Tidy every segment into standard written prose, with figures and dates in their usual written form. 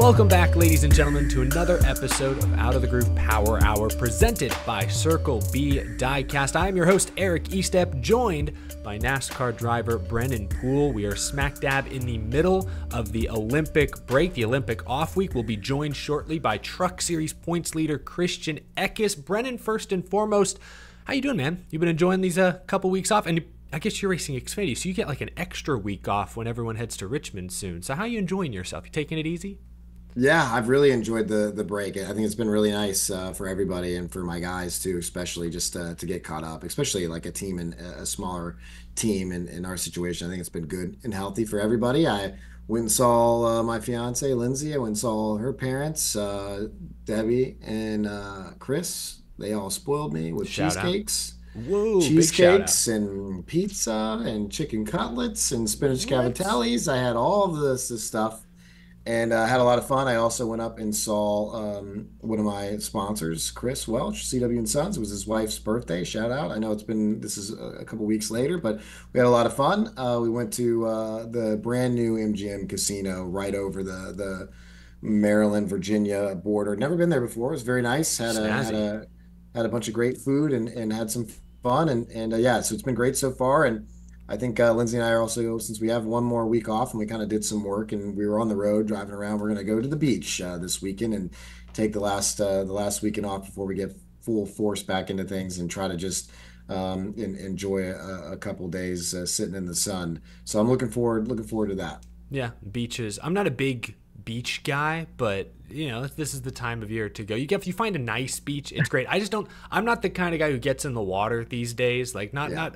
Welcome back, ladies and gentlemen, to another episode of Out of the Groove Power Hour, presented by Circle B Diecast. I am your host, Eric Estep, joined by NASCAR driver Brennan Poole. We are smack dab in the middle of the Olympic break, the Olympic off week. We'll be joined shortly by Truck Series points leader Christian Eckes. Brennan, first and foremost, how you doing, man? You've been enjoying these couple weeks off, and I guess you're racing Xfinity, so you get like an extra week off when everyone heads to Richmond soon. So how are you enjoying yourself? You taking it easy? Yeah, I've really enjoyed the break. I think it's been really nice for everybody and for my guys too, especially just to get caught up, especially like a team and a smaller team in our situation. I think it's been good and healthy for everybody. I went and saw my fiance Lindsay. I went and saw her parents, Debbie and Chris. They all spoiled me with Shout out. cheesecakes. Whoa, big shout out. Cheesecakes and pizza and chicken cutlets and spinach What? cavatellis. I had all of this stuff and had a lot of fun. I also went up and saw one of my sponsors, Chris Welch, CW and Sons. It was his wife's birthday. Shout out. I know this is a couple weeks later, but we had a lot of fun. We went to the brand new MGM casino right over the Maryland, Virginia border. Never been there before. It was very nice. Snazzy. Had a bunch of great food and had some fun. And yeah, so it's been great so far. And I think Lindsay and I are also, since we have one more week off and we kind of did some work and we were on the road driving around, we're going to go to the beach this weekend and take the last weekend off before we get full force back into things and try to just enjoy a couple days sitting in the sun. So I'm looking forward to that. Yeah, beaches. I'm not a big beach guy, but this is the time of year to go. You find a nice beach, it's great. I'm not the kind of guy who gets in the water these days. Like Yeah.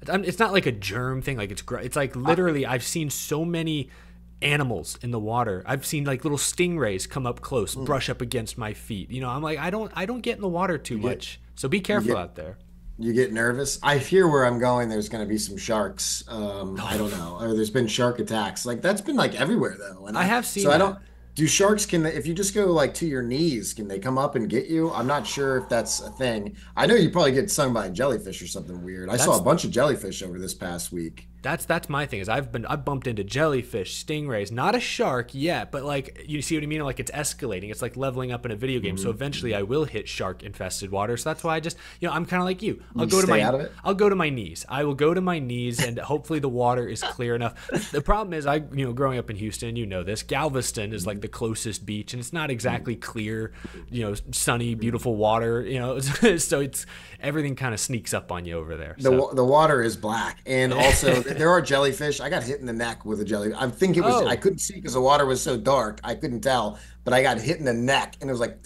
it's not like a germ thing. Like it's like literally I've seen so many animals in the water. I've seen like little stingrays come up close, brush up against my feet. I'm like, I don't get in the water too much. So be You careful get out there. you get nervous. I hear where I'm going. There's going to be some sharks. I don't know. Or there's been shark attacks. Like that's been like everywhere though. And I have so seen I that. don't. Do sharks if you just go like to your knees, can they come up and get you? I'm not sure if that's a thing. I know you probably get stung by a jellyfish or something weird. I saw That's a bunch of jellyfish over this past week. That's my thing is I've bumped into jellyfish, stingrays, not a shark yet, but like you see what I mean? Like it's escalating. It's like leveling up in a video game. So Mhm. eventually I will hit shark infested water. So that's why I just I'm kind of like you. You stay out of it. I'll go to my knees. I will go to my knees and hopefully the water is clear enough. The problem is growing up in Houston, this, Galveston is like the closest beach and it's not exactly clear, sunny, beautiful water, so it's everything kind of sneaks up on you over there. So The water is black, and also there are jellyfish. I got hit in the neck with a jelly. I think it was oh, I couldn't see because the water was so dark. I couldn't tell, but I got hit in the neck, and it was like,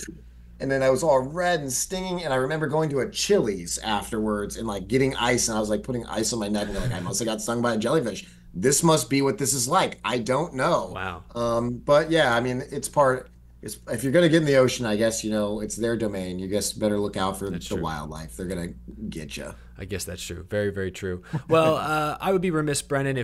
and then I was all red and stinging. And I remember going to a Chili's afterwards and like getting ice, and I was like putting ice on my neck, and like I must have got stung by a jellyfish. This must be what this is like. I don't know. wow. But yeah, I mean, it's part. If you're gonna get in the ocean, I guess it's their domain. You guess better look out for That's the true. wildlife. They're gonna get you. I guess that's true. Very, very true. Well, I would be remiss, Brennan,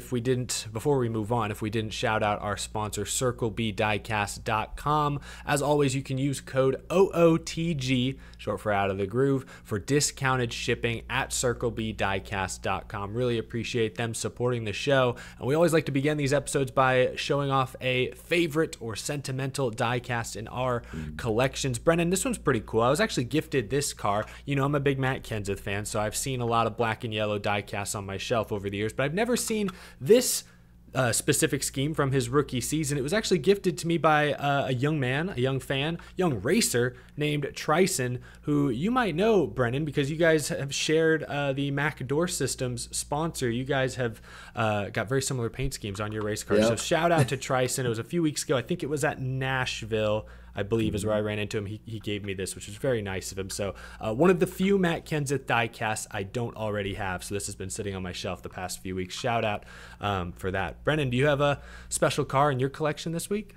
before we move on, if we didn't shout out our sponsor, CircleBDiecast.com. As always, you can use code OOTG, short for Out of the Groove, for discounted shipping at CircleBDiecast.com. Really appreciate them supporting the show. And we always like to begin these episodes by showing off a favorite or sentimental diecast in our collections. Brennan, this one's pretty cool. I was actually gifted this car. I'm a big Matt Kenseth fan, so I've seen a lot of black and yellow diecasts on my shelf over the years, but I've never seen this specific scheme from his rookie season. It was actually gifted to me by a young man, a young fan, young racer named Trison, who you might know, Brennan, because you guys have shared the Mac Door Systems sponsor. You guys have got very similar paint schemes on your race cars. So Yep. shout out to Trison. It was a few weeks ago. I think it was at Nashville, I believe, is where I ran into him. He gave me this, which was very nice of him. So one of the few Matt Kenseth diecasts I don't already have. So this has been sitting on my shelf the past few weeks. Shout out for that. Brennan, do you have a special car in your collection this week?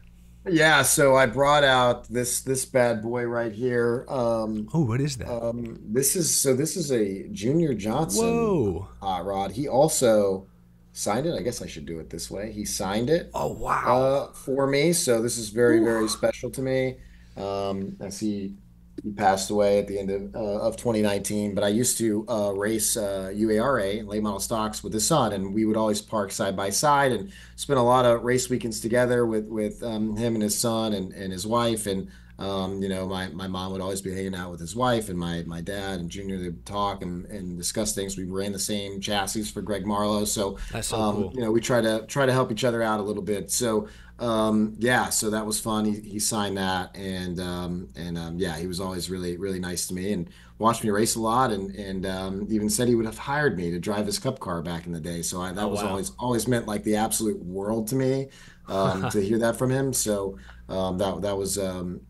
Yeah, so I brought out this bad boy right here. Oh, what is that? This is a Junior Johnson Whoa. hot rod. He also signed it. I guess I should do it this way. He signed it Oh, wow. for me, so this is very, Whew. very special to me. As he He passed away at the end of 2019. But I used to race UARA and late model stocks with his son, and we would always park side by side and spend a lot of race weekends together with him and his son and his wife. And my mom would always be hanging out with his wife, and my dad and Junior, they would talk and discuss things. We ran the same chassis for Greg Marlowe, so That's so cool. we try to help each other out a little bit. So yeah, so that was fun. He signed that, and yeah, he was always really nice to me and watched me race a lot, and even said he would have hired me to drive his cup car back in the day. So Oh that was wow. always meant like the absolute world to me, to hear that from him. So that was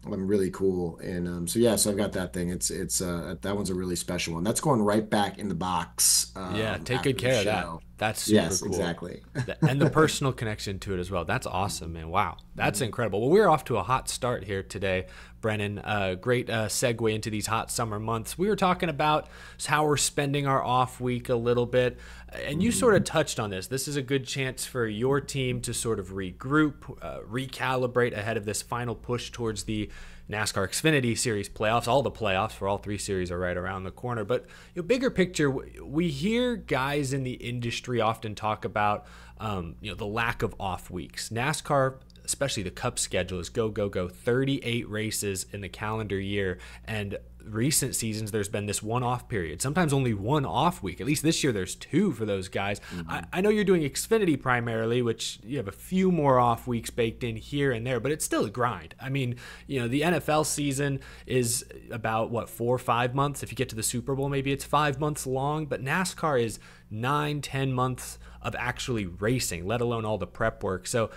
really cool, and so yeah, so I've got that thing. It's that one's a really special one. That's going right back in the box Yeah, take good after the care of that. show. That's super Yes, cool. exactly. And the personal connection to it as well. That's awesome, man. Wow. That's incredible. Well, we're off to a hot start here today, Brennan. Great segue into these hot summer months. We were talking about how we're spending our off week a little bit, and you sort of touched on this. This is a good chance for your team to sort of regroup, recalibrate ahead of this final push towards the NASCAR Xfinity Series playoffs. All the playoffs for all three series are right around the corner. But bigger picture, we hear guys in the industry often talk about the lack of off weeks. NASCAR, especially the Cup schedule, is go go go. 38 races in the calendar year, and recent seasons there's been this one off period, sometimes only one off week. At least this year there's two for those guys. I know you're doing Xfinity primarily, which you have a few more off weeks baked in here and there, but it's still a grind. I mean, the NFL season is about what, 4 or 5 months. If you get to the Super Bowl, maybe it's 5 months long, but NASCAR is 9-10 months of actually racing, let alone all the prep work. So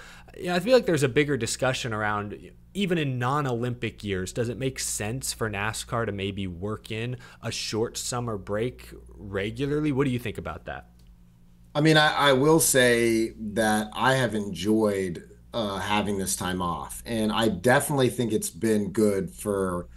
I feel like there's a bigger discussion around, even in non-Olympic years, does it make sense for NASCAR to maybe work in a short summer break regularly? What do you think about that? I mean, I will say that I have enjoyed having this time off, and I definitely think it's been good for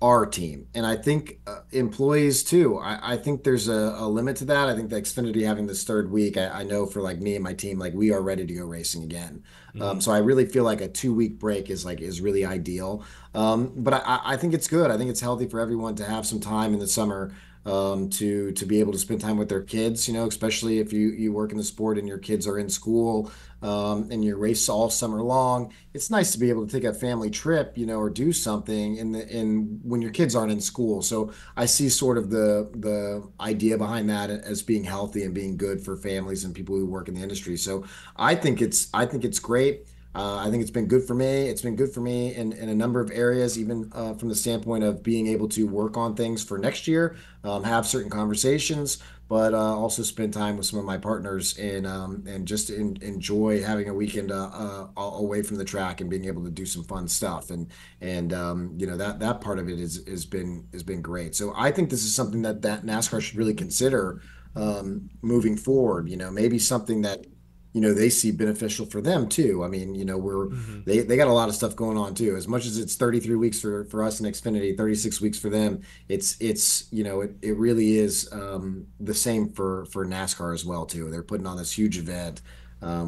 our team, and I think employees too. I think there's a limit to that. I think the Xfinity having this third week, I know for like me and my team, like we are ready to go racing again. Hmm. So I really feel like a 2 week break is really ideal. But I think it's good. I think it's healthy for everyone to have some time in the summer to be able to spend time with their kids, especially if you work in the sport and your kids are in school, and you race all summer long. It's nice to be able to take a family trip, or do something in when your kids aren't in school. So I see sort of the idea behind that as being healthy and being good for families and people who work in the industry. So I think it's great. I think it's been good for me. It's been good for me in a number of areas, even from the standpoint of being able to work on things for next year, have certain conversations, but also spend time with some of my partners and just enjoy having a weekend away from the track and being able to do some fun stuff. And that part of it has been great. So I think this is something that NASCAR should really consider moving forward. Maybe something that they see beneficial for them too. I mean, Hmm. they got a lot of stuff going on too. As much as it's 33 weeks for us in Xfinity, 36 weeks for them, it really is the same for NASCAR as well too. They're putting on this huge event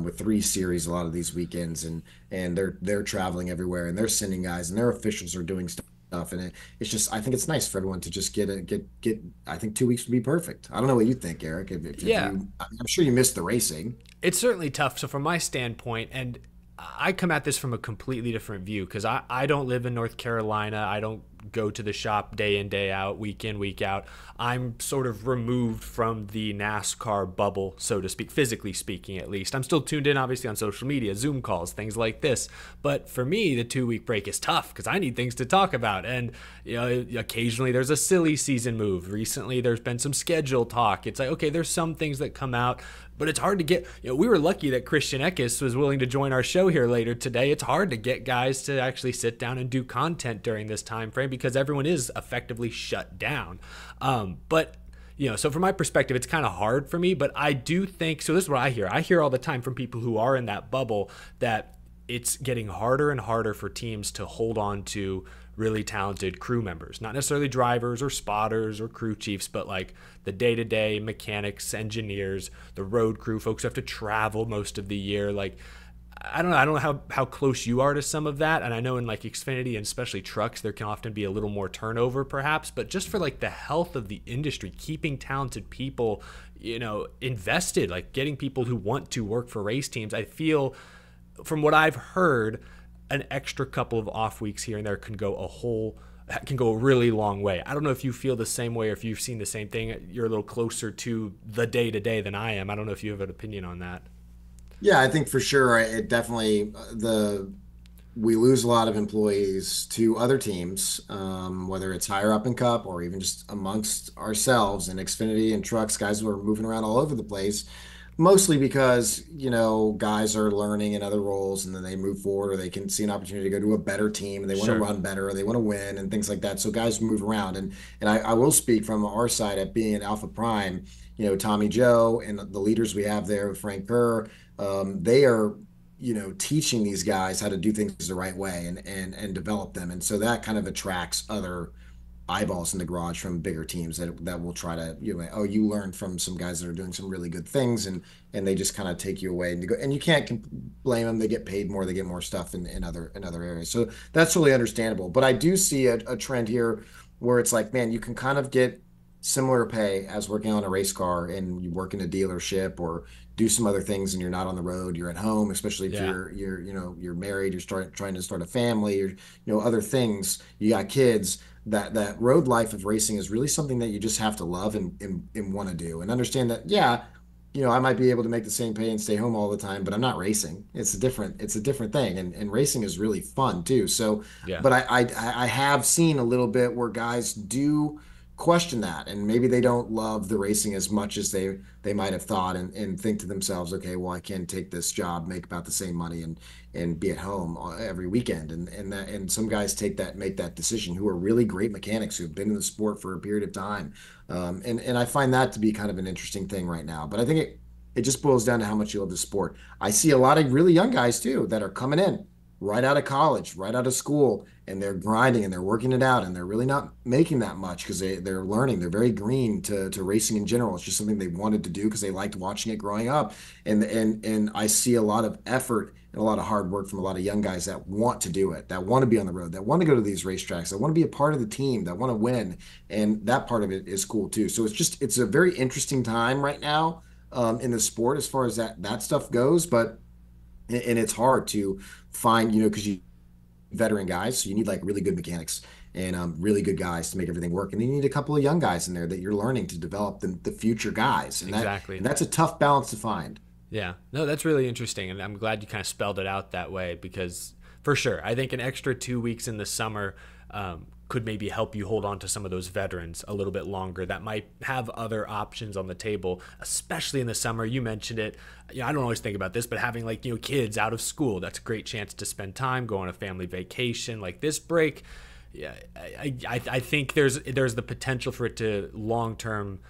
with 3 series a lot of these weekends, and they're traveling everywhere, and they're sending guys, and their officials are doing stuff. And it's just, I think it's nice for everyone to just get. I think 2 weeks would be perfect. I don't know what you think, Eric. If Yeah, you, I'm sure you missed the racing. it's certainly tough. So from my standpoint, and I come at this from a completely different view because I don't live in North Carolina. I don't go to the shop day in, day out, week in, week out. I'm sort of removed from the NASCAR bubble, so to speak, physically speaking, at least. I'm still tuned in, obviously, on social media, Zoom calls, things like this. But for me, the 2 week break is tough because I need things to talk about. And occasionally there's a silly season move. Recently, there's been some schedule talk. It's like, okay, there's some things that come out, but it's hard to get. We were lucky that Christian Eckes was willing to join our show here later today. It's hard to get guys to actually sit down and do content during this time frame because everyone is effectively shut down. But so from my perspective, it's kind of hard for me, but I do think, so this is what I hear. I hear all the time from people who are in that bubble that it's getting harder and harder for teams to hold on to really talented crew members, not necessarily drivers or spotters or crew chiefs, but like the day-to-day mechanics, engineers, the road crew, folks who have to travel most of the year. Like, I don't know. I don't know how close you are to some of that. And I know in like Xfinity and especially trucks, there can often be a little more turnover perhaps, but just for like the health of the industry, keeping talented people, invested, like getting people who want to work for race teams, I feel from what I've heard, an extra couple of off weeks here and there can go a really long way. I don't know if you feel the same way or if you've seen the same thing. You're a little closer to the day to day than I am. I don't know if you have an opinion on that. Yeah, I think for sure it definitely the we lose a lot of employees to other teams, whether it's higher up in Cup or even just amongst ourselves in Xfinity and trucks, guys who are moving around all over the place, mostly because, guys are learning in other roles and then they move forward or they can see an opportunity to go to a better team and they want to Sure. run better or they want to win and things like that. So guys move around. And I will speak from our side at being Alpha Prime, Tommy Joe and the leaders we have there, Frank Kerr, they are teaching these guys how to do things the right way and develop them. And so that kind of attracts other eyeballs in the garage from bigger teams that will try to, oh, you learned from some guys that are doing some really good things and they just kind of take you away and you go, and you can't blame them. They get paid more, they get more stuff in other areas. So that's really understandable. But I do see a trend here where it's like, man, you can kind of get similar pay as working on a race car and you work in a dealership or do some other things and you're not on the road, you're at home, especially if Yeah. you're married, trying to start a family or other things, you got kids. That road life of racing is really something that you just have to love and want to do and understand that, yeah, I might be able to make the same pay and stay home all the time, but I'm not racing. It's a different thing. And racing is really fun too. So, Yeah. but I have seen a little bit where guys do question that and maybe they don't love the racing as much as they might have thought and think to themselves, okay, well, I can take this job, make about the same money and be at home every weekend. And some guys make that decision who are really great mechanics who've been in the sport for a period of time. And I find that to be kind of an interesting thing right now. But I think it just boils down to how much you love the sport. I see a lot of really young guys too that are coming in right out of college, right out of school, and they're grinding and they're working it out and they're really not making that much because they're learning. They're very green to racing in general. It's just something they wanted to do because they liked watching it growing up. And I see a lot of effort and a lot of hard work from a lot of young guys that want to do it, that want to be on the road, that want to go to these racetracks, that want to be a part of the team, that want to win. And that part of it is cool too. So it's a very interesting time right now in the sport as far as that stuff goes. But and it's hard to find, because you veteran guys, so you need like really good mechanics and really good guys to make everything work, and then you need a couple of young guys in there that you're learning to develop the future guys, and Exactly. that's a tough balance to find. Yeah. No, that's really interesting. And I'm glad you kind of spelled it out that way because for sure, I think an extra 2 weeks in the summer could maybe help you hold on to some of those veterans a little bit longer that might have other options on the table, especially in the summer. You mentioned it. I don't always think about this, but having like, kids out of school, that's a great chance to spend time, go on a family vacation. Like this break, yeah, I think there's the potential for it to long term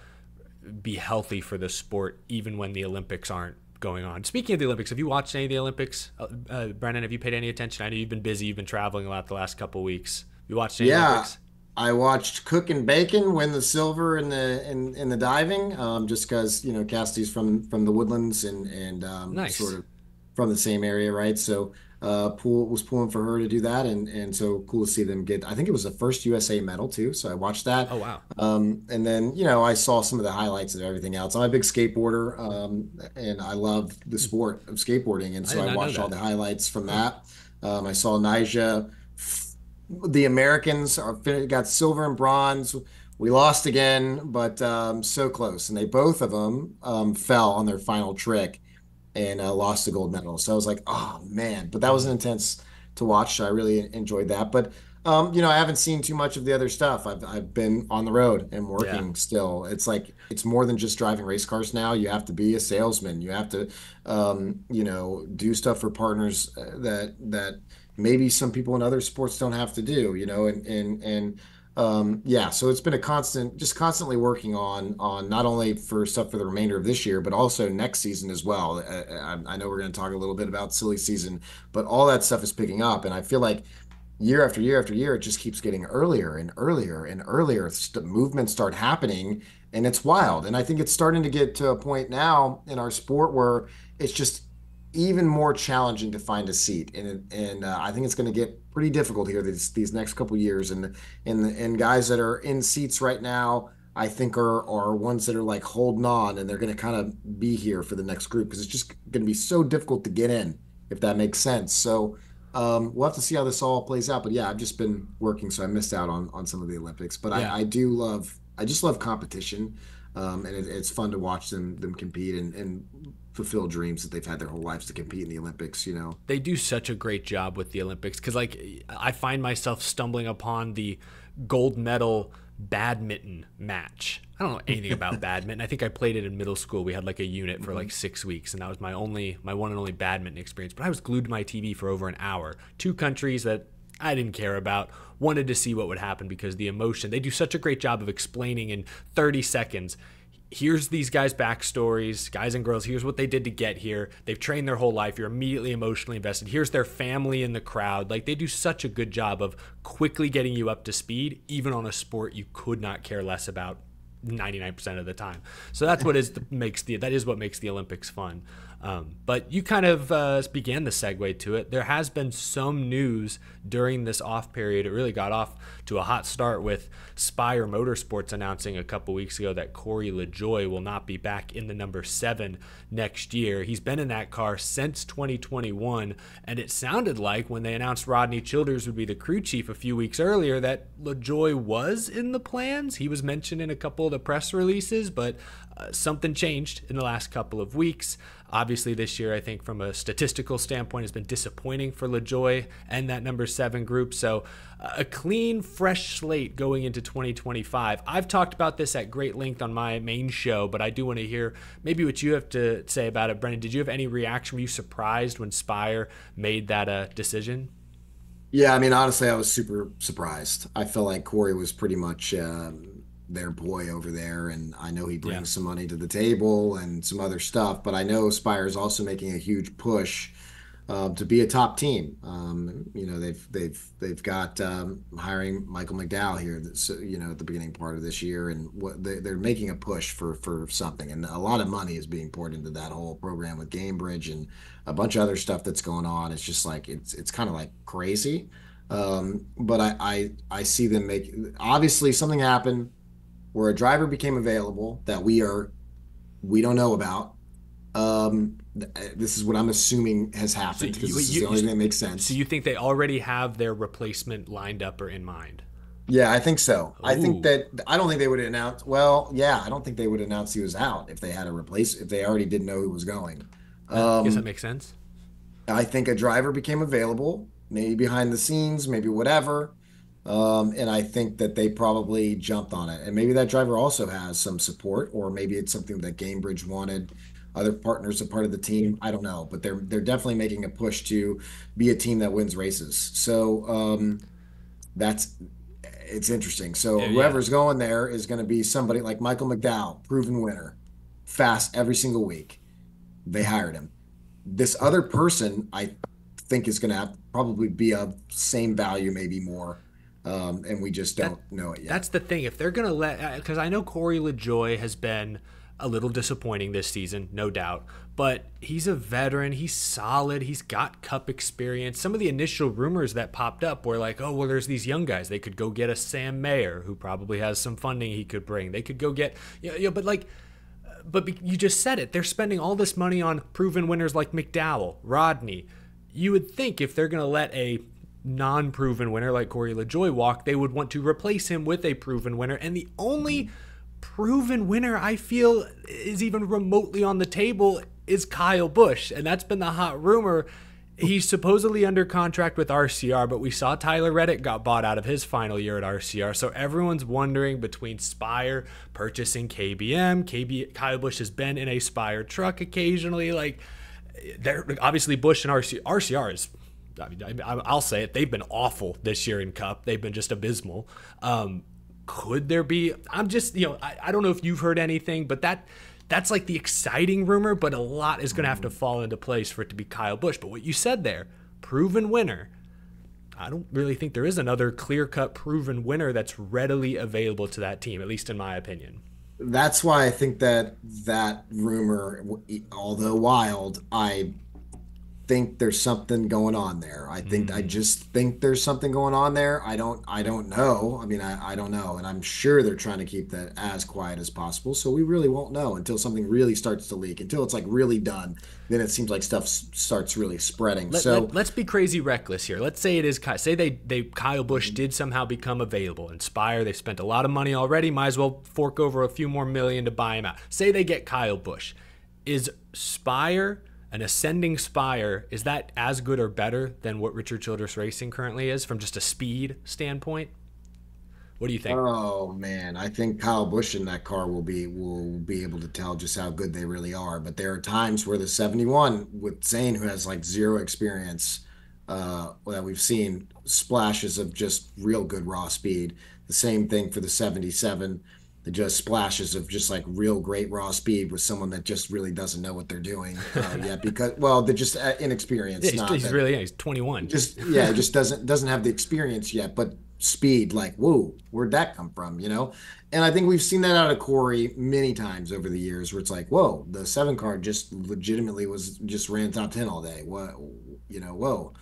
be healthy for the sport, even when the Olympics aren't going on. Speaking of the Olympics, have you watched any of the Olympics? Brennan, have you paid any attention? I know you've been busy. You've been traveling a lot the last couple of weeks. You watched any Yeah, Olympics? I watched Cook and Bacon win the silver in the diving, just because Cassidy's from the Woodlands and sort Nice. of from the same area, right? So pool was pulling for her to do that, and so cool to see them get. I think it was the first USA medal too, so I watched that. Oh, wow. And then I saw some of the highlights of everything else. I'm a big skateboarder, and I love the sport of skateboarding, and I so did I not know watched all that. the highlights from Huh. that. I saw Nyjah. The Americans got silver and bronze. We lost again, but so close. And they both of them fell on their final trick and lost the gold medal. So I was like, oh man! But that was Mhm. intense to watch. I really enjoyed that. But I haven't seen too much of the other stuff. I've been on the road and Yeah. working still. It's like it's more than just driving race cars now. You have to be a salesman. You have to do stuff for partners that maybe some people in other sports don't have to do, and yeah, so it's been just constantly working on not only for stuff for the remainder of this year, but also next season as well. I know we're going to talk a little bit about silly season, but all that stuff is picking up, and I feel like year after year after year, it just keeps getting earlier and earlier and earlier. Movements start happening, and it's wild. And I think it's starting to get to a point now in our sport where it's just even more challenging to find a seat, and I think it's going to get pretty difficult here these next couple years. And guys that are in seats right now, I think are ones that are like holding on, and they're going to kind of be here for the next group because it's just going to be so difficult to get in, if that makes sense. So we'll have to see how this all plays out. But yeah, I've just been working, so I missed out on some of the Olympics. But Yeah. I just love competition, and it's fun to watch them compete and fulfill dreams that they've had their whole lives to compete in the Olympics. They do such a great job with the Olympics because, like, I find myself stumbling upon the gold medal badminton match. I don't know anything about badminton. I think I played it in middle school. We had like a unit for like 6 weeks, and that was my one and only badminton experience. But I was glued to my TV for over an hour. Two countries that I didn't care about, wanted to see what would happen because the emotion. They do such a great job of explaining in 30 seconds. Here's these guys' backstories, guys and girls. Here's what they did to get here. They've trained their whole life. You're immediately emotionally invested. Here's their family in the crowd. Like, they do such a good job of quickly getting you up to speed, even on a sport you could not care less about 99% of the time. So that's what makes the Olympics fun. But you kind of began the segue to it. There has been some news during this off period. It really got off to a hot start with Spire Motorsports announcing a couple weeks ago that Corey LaJoie will not be back in the number 7 next year. He's been in that car since 2021, and it sounded like when they announced Rodney Childers would be the crew chief a few weeks earlier that LaJoie was in the plans. He was mentioned in a couple of the press releases, but something changed in the last couple of weeks. Obviously, this year, I think from a statistical standpoint, has been disappointing for LaJoie and that number 7 group. So a clean, fresh slate going into 2025. I've talked about this at great length on my main show, but I do want to hear maybe what you have to say about it. Brennan, did you have any reaction? Were you surprised when Spire made that decision? Yeah, I mean, honestly, I was super surprised. I felt like Corey was pretty much their boy over there, and I know he brings some money to the table and some other stuff, but I know Spire is also making a huge push to be a top team. They've got hiring Michael McDowell here, at the beginning part of this year, and they're making a push for something, and a lot of money is being poured into that whole program with Gamebridge and a bunch of other stuff that's going on. It's just like it's kind of like crazy, but I see them make, obviously something happened where a driver became available that we don't know about. This is what I'm assuming has happened because this is the only thing that makes sense. So you think they already have their replacement lined up or in mind? Yeah, I think so. Ooh. I don't think they would announce. Well, yeah, I don't think they would announce he was out if they had if they already didn't know who was going. I guess that makes sense. I think a driver became available, maybe behind the scenes, maybe whatever. And I think that they probably jumped on it. And maybe that driver also has some support, or maybe it's something that Gamebridge wanted. Other partners are part of the team. I don't know, but they're definitely making a push to be a team that wins races. So it's interesting. So whoever's going there is going to be somebody like Michael McDowell, proven winner, fast every single week. They hired him. This other person, I think, is going to probably be of same value, maybe more. And we just don't know it yet. That's the thing. If they're going to because I know Corey LaJoie has been a little disappointing this season, no doubt, but he's a veteran. He's solid. He's got cup experience. Some of the initial rumors that popped up were like, oh, well, there's these young guys. They could go get a Sam Mayer, who probably has some funding he could bring. They could go get, but you just said it. They're spending all this money on proven winners like McDowell, Rodney. You would think if they're going to let a non-proven winner like Corey LaJoie walk, they would want to replace him with a proven winner. And the only proven winner I feel is even remotely on the table is Kyle Busch. And that's been the hot rumor. He's supposedly under contract with RCR, but we saw Tyler Reddick got bought out of his final year at RCR. So everyone's wondering between Spire purchasing KBM, Kyle Busch has been in a Spire truck occasionally. Like, they're obviously Busch and RCR is, I mean, I'll say it, they've been awful this year in Cup. They've been just abysmal. Could there be, I'm just, I don't know if you've heard anything, but that's like the exciting rumor, but a lot is going to have to fall into place for it to be Kyle Busch. But what you said there, proven winner, I don't really think there is another clear-cut proven winner that's readily available to that team, at least in my opinion. That's why I think that rumor, although wild, think there's something going on there. I Mm. just think there's something going on there. I don't know. I mean, I don't know. And I'm sure they're trying to keep that as quiet as possible. So we really won't know until something really starts to leak, until it's like really done. Then it seems like stuff starts really spreading. So Let's be crazy reckless here. Let's say it is say they Kyle Busch mhm. did somehow become available. In Spire, they spent a lot of money already. Might as well fork over a few more million to buy him out. Say they get Kyle Busch. Is Spire an ascending Spire? Is that as good or better than what Richard Childress Racing currently is from just a speed standpoint? What do you think? Oh man, I think Kyle Busch in that car will be able to tell just how good they really are. But there are times where the 71 with Zane, who has like zero experience, that we've seen splashes of just real good raw speed. The same thing for the 77, the just splashes of just like real great raw speed with someone that just really doesn't know what they're doing yet because well, they're just Yeah, inexperienced, not he's that really he's 21. just yeah, just doesn't have the experience yet, but speed, like, whoa, where'd that come from, And I think we've seen that out of Corey many times over the years, where it's like, whoa, the 7 car just legitimately was just ran top 10 all day. What, whoa.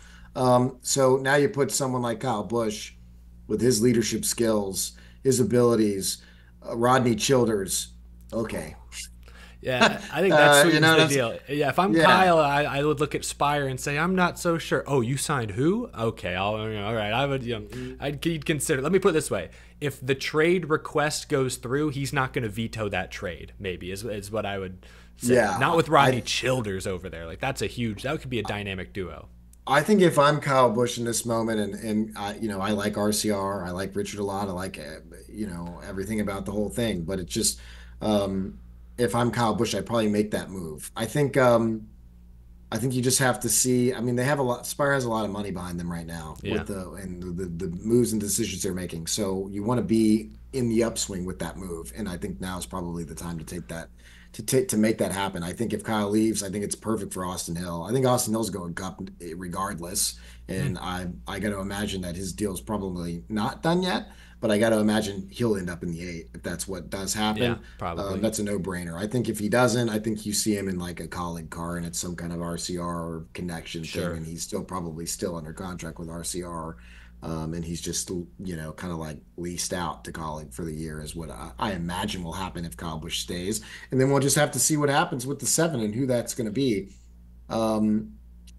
So now you put someone like Kyle Busch with his leadership skills, his abilities, Rodney Childers. Okay. Yeah, I think that sweetens the that's deal. Yeah, if I'm yeah. Kyle, I would look at Spire and say, I'm not so sure. Oh, you signed who? Okay, all right. I would, Mm, I'd consider. Let me put it this way: if the trade request goes through, he's not going to veto that trade. Maybe is what I would say. Not Yeah. with Rodney Childers over there. Like that could be a dynamic duo. I think if I'm Kyle Busch in this moment, and I like RCR, I like Richard a lot, I like everything about the whole thing, but it's just um, if I'm Kyle Busch, I'd probably make that move. I think you just have to see. I mean, they have a lot. Spire has a lot of money behind them right now Yeah. with the moves and decisions they're making. So you want to be in the upswing with that move, and I think now is probably the time to take that to make that happen. I think if Kyle leaves, I think it's perfect for Austin Hill. I think Austin Hill's going cup regardless, Mm. and I got to imagine that his deal's probably not done yet. But I got to imagine he'll end up in the 8 if that's what does Yeah, happen. probably. That's a no-brainer. I think if he doesn't, I think you see him in like a colleague car and it's some kind of RCR or connection thing, Sure. and he's still under contract with RCR, and he's just kind of like leased out to colleague for the year is what I imagine will happen if Kyle Busch stays, and then we'll just have to see what happens with the 7 and who that's going to be. Um,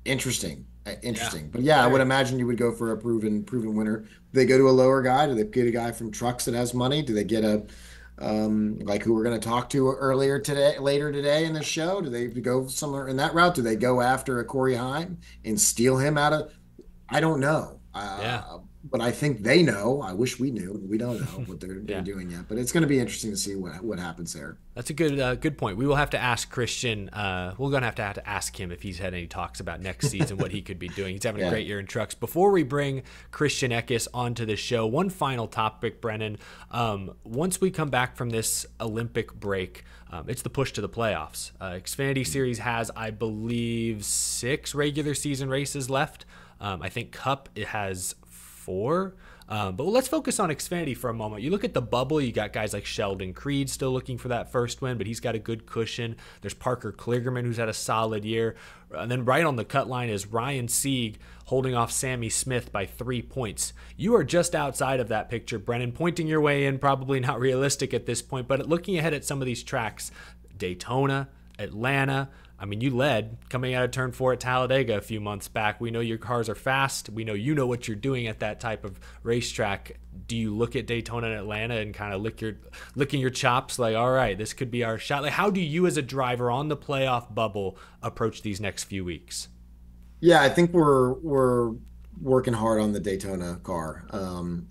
interesting, Yeah. interesting. But yeah, I would Very. imagine you would go for a proven winner. Do they go to a lower guy? Do they get a guy from trucks that has money? Do they get a like who we're going to talk to later today in the show? Do they go somewhere in that route? Do they go after a Corey Heim and steal him out of? I don't know. Yeah. But I think they know. I wish we knew. We don't know what they're Yeah. doing yet. But it's going to be interesting to see what happens there. That's a good point. We will have to ask Christian. We're gonna have to ask him if he's had any talks about next season, what he could be doing. He's having a Yeah. great year in trucks. Before we bring Christian Eckes onto the show, one final topic, Brennan. Once we come back from this Olympic break, it's the push to the playoffs. Xfinity Series has, I believe, 6 regular season races left. I think Cup it has 4. But let's focus on Xfinity for a moment. You look at the bubble, you got guys like Sheldon Creed still looking for that first win, but he's got a good cushion. There's Parker Kligerman, who's had a solid year. And then right on the cut line is Ryan Sieg holding off Sammy Smith by 3 points. You are just outside of that picture, Brennan, pointing your way in, probably not realistic at this point, but looking ahead at some of these tracks, Daytona, Atlanta. I mean, you led coming out of turn 4 at Talladega a few months back. We know your cars are fast. We know you know what you're doing at that type of racetrack. Do you look at Daytona and Atlanta and kind of licking your chops like, all right, this could be our shot? Like, how do you as a driver on the playoff bubble approach these next few weeks? Yeah, I think we're working hard on the Daytona car.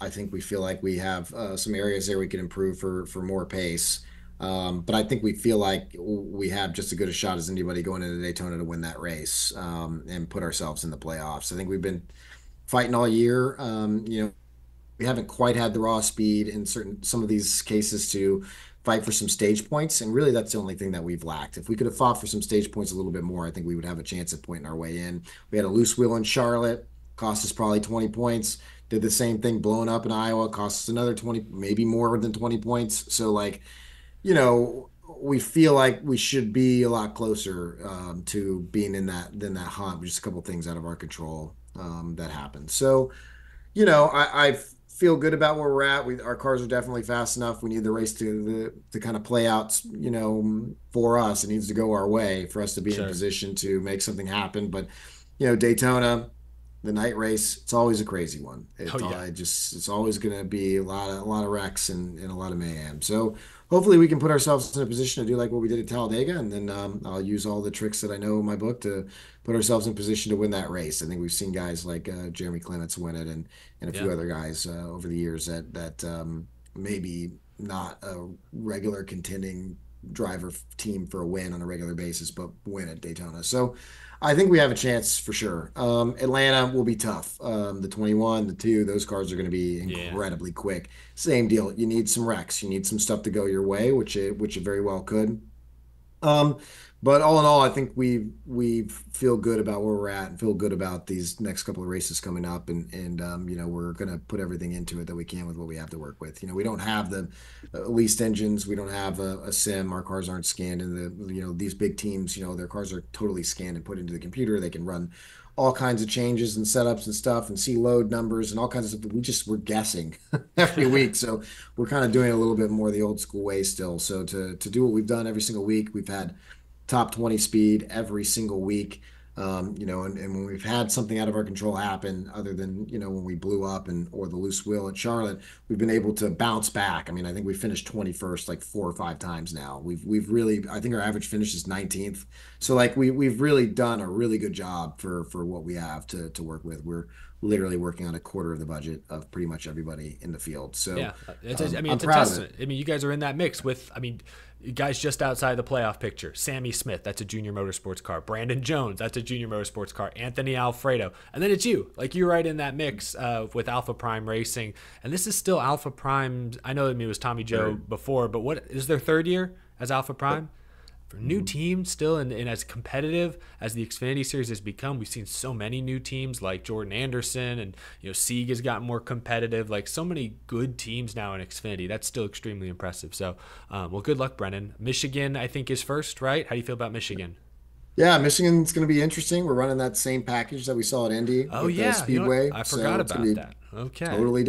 I think we feel like we have some areas there we can improve for more pace. But I think we feel like we have just as good a shot as anybody going into Daytona to win that race and put ourselves in the playoffs. I think we've been fighting all year. We haven't quite had the raw speed in some of these cases to fight for some stage points, and really that's the only thing that we've lacked. If we could have fought for some stage points a little bit more, I think we would have a chance at pointing our way in. We had a loose wheel in Charlotte, cost us probably 20 points. Did the same thing blowing up in Iowa, cost us another 20, maybe more than 20 points. So like, we feel like we should be a lot closer to being in that hunt. Just a couple things out of our control that happened. So, I feel good about where we're at. Our cars are definitely fast enough. We need the race to kind of play out, for us. It needs to go our way for us to be in Sure. position to make something happen. But, Daytona, the night race, it's always a crazy one. Oh yeah. It's always going to be a lot of wrecks and a lot of mayhem. So hopefully we can put ourselves in a position to do like what we did at Talladega, and then I'll use all the tricks that I know in my book to put ourselves in position to win that race. I think we've seen guys like Jeremy Clements win it, and a Yeah. few other guys over the years that maybe not a regular contending driver team for a win on a regular basis, but win at Daytona. So I think we have a chance for sure. Atlanta will be tough. The 21, the 2, those cars are going to be Yeah. incredibly quick. Same deal. You need some wrecks. You need some stuff to go your way, which it very well could. Um, but all in all, I think we feel good about where we're at and feel good about these next couple of races coming up, and we're gonna put everything into it that we can with what we have to work with. We don't have the leased engines, we don't have a sim. Our cars aren't scanned, and these big teams, their cars are totally scanned and put into the computer. They can run all kinds of changes and setups and stuff and see load numbers and all kinds of stuff. But we're guessing every week, so we're kind of doing a little bit more the old school way still. So to do what we've done every single week, we've had top 20 speed every single week. And when we've had something out of our control happen, other than, when we blew up or the loose wheel at Charlotte, we've been able to bounce back. I mean, I think we finished 21st like 4 or 5 times now. We've really, I think our average finish is 19th. So like we've really done a really good job for what we have to work with. We're literally working on a quarter of the budget of pretty much everybody in the field. So Yeah, I mean, I'm it's a proud of it. testament. I mean, you guys are in that mix with, I mean, guys just outside the playoff picture. Sammy Smith, that's a junior motorsports car. Brandon Jones, that's a junior motorsports car. Anthony Alfredo, and then it's you. Like you're right in that mix with Alpha Prime Racing, and this is still Alpha Prime. I know it was Tommy Joe before, but what is their third year as Alpha Prime? For a new team still, and as competitive as the Xfinity Series has become, we've seen so many new teams like Jordan Anderson, and Sieg has gotten more competitive. Like so many good teams now in Xfinity. That's still extremely impressive. So, well, good luck, Brennan. Michigan, I think, is first, right? How do you feel about Michigan? Yeah, Michigan's going to be interesting. We're running that same package that we saw at Indy Oh with the yeah, you know what? Speedway, I so forgot it's going about to be that. Okay. totally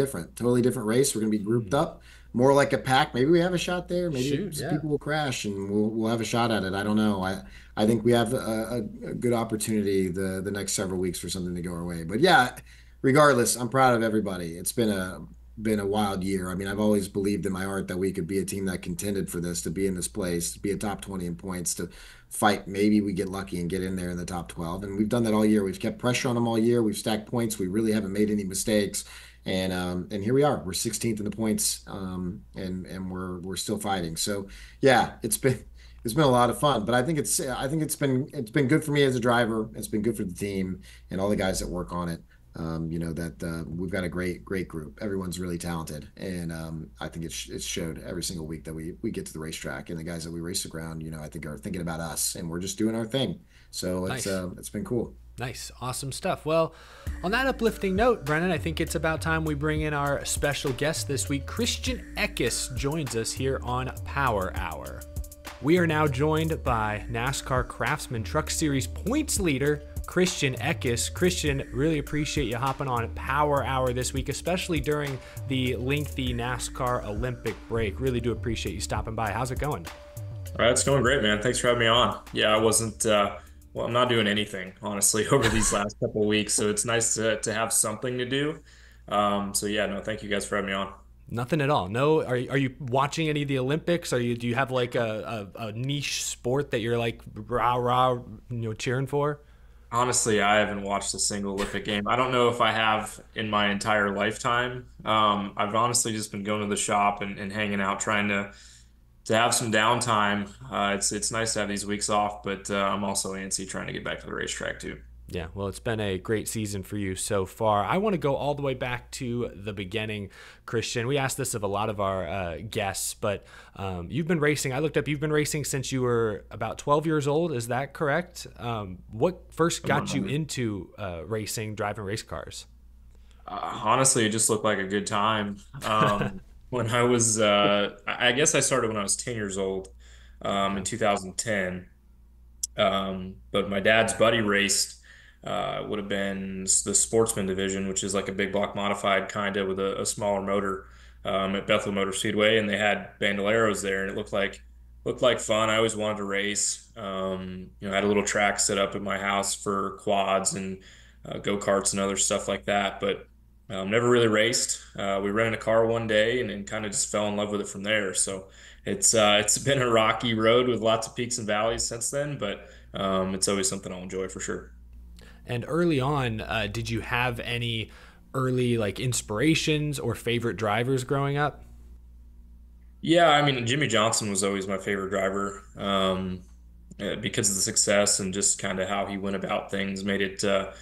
different race. We're going to be grouped up more like a pack. Maybe we have a shot there. Maybe Shoot, some yeah. people will crash and we'll have a shot at it. I don't know. I think we have a good opportunity the next several weeks for something to go our way. But yeah, regardless, I'm proud of everybody. It's been a wild year. I mean, I've always believed in my heart that we could be a team that contended for this, to be in this place, to be a top 20 in points, to fight. Maybe we get lucky and get in there in the top 12. And we've done that all year. We've kept pressure on them all year. We've stacked points. We really haven't made any mistakes. And here we are. We're 16th in the points, and we're still fighting. So yeah, it's been a lot of fun. But I think it's been good for me as a driver. It's been good for the team and all the guys that work on it. That we've got a great group. Everyone's really talented, and I think it's showed every single week that we get to the racetrack, and the guys that we race the ground, I think are thinking about us, and we're just doing our thing. So Nice. it's been cool. Nice. Awesome stuff. Well, on that uplifting note, Brennan, I think it's about time we bring in our special guest this week. Christian Eckes joins us here on Power Hour. We are now joined by NASCAR Craftsman Truck Series points leader, Christian Eckes. Christian, really appreciate you hopping on Power Hour this week, especially during the lengthy NASCAR Olympic break. Really do appreciate you stopping by. How's it going? All right, it's going great, man. Thanks for having me on. Yeah, I wasn't, well, I'm not doing anything, honestly, over these last couple of weeks. So it's nice to have something to do. So yeah, no, thank you guys for having me on. Nothing at all. No, are you watching any of the Olympics? Do you have like a niche sport that you're like rah rah cheering for? Honestly, I haven't watched a single Olympic game. I don't know if I have in my entire lifetime. I've honestly just been going to the shop and hanging out, trying to have some downtime. It's nice to have these weeks off, but I'm also antsy trying to get back to the racetrack too. Yeah, well, it's been a great season for you so far. I want to go all the way back to the beginning, Christian. We asked this of a lot of our guests, but you've been racing. I looked up, you've been racing since you were about 12 years old. Is that correct? What first got you into racing, driving race cars? Honestly, it just looked like a good time. When I was, I guess I started when I was 10 years old. in Okay. 2010. But my dad's buddy raced, would have been the sportsman division, which is like a big block modified kind of with a smaller motor, at Bethel Motor Speedway, and they had bandoleros there, and it looked like fun. I always wanted to race. I had a little track set up at my house for quads and go-karts and other stuff like that, but never really raced. We rented a car one day and kind of just fell in love with it from there. So it's been a rocky road with lots of peaks and valleys since then, but it's always something I'll enjoy for sure. And early on, did you have any early like inspirations or favorite drivers growing up? Yeah, I mean, Jimmy Johnson was always my favorite driver, because of the success and just kind of how he went about things, made it a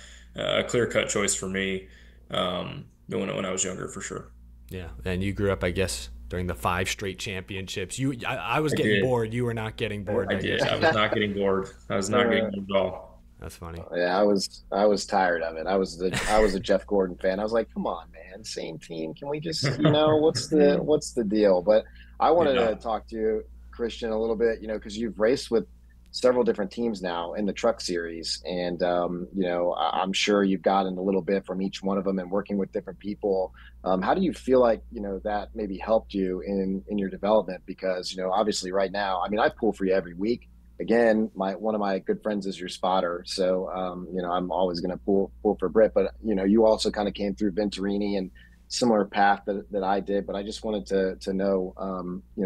clear-cut choice for me, when I was younger, for sure. Yeah, and you grew up, I guess, during the 5 straight championships. I was I getting did. bored. You were not getting bored, I I did. guess. I was not getting bored. I was not getting Uh, bored at all. That's funny. yeah, I was tired of it. I was a Jeff Gordon fan. I was like, come on, man, same team. Can we just, what's the deal? But I wanted Yeah. to talk to you, Christian, a little bit, because you've raced with several different teams now in the truck series, and I'm sure you've gotten a little bit from each one of them and working with different people. How do you feel like that maybe helped you in your development? Because obviously right now, I mean, I pull for you every week. Again, my one of my good friends is your spotter, so I'm always going to pull for Britt. But you also kind of came through Venturini and similar path that I did. But I just wanted to know,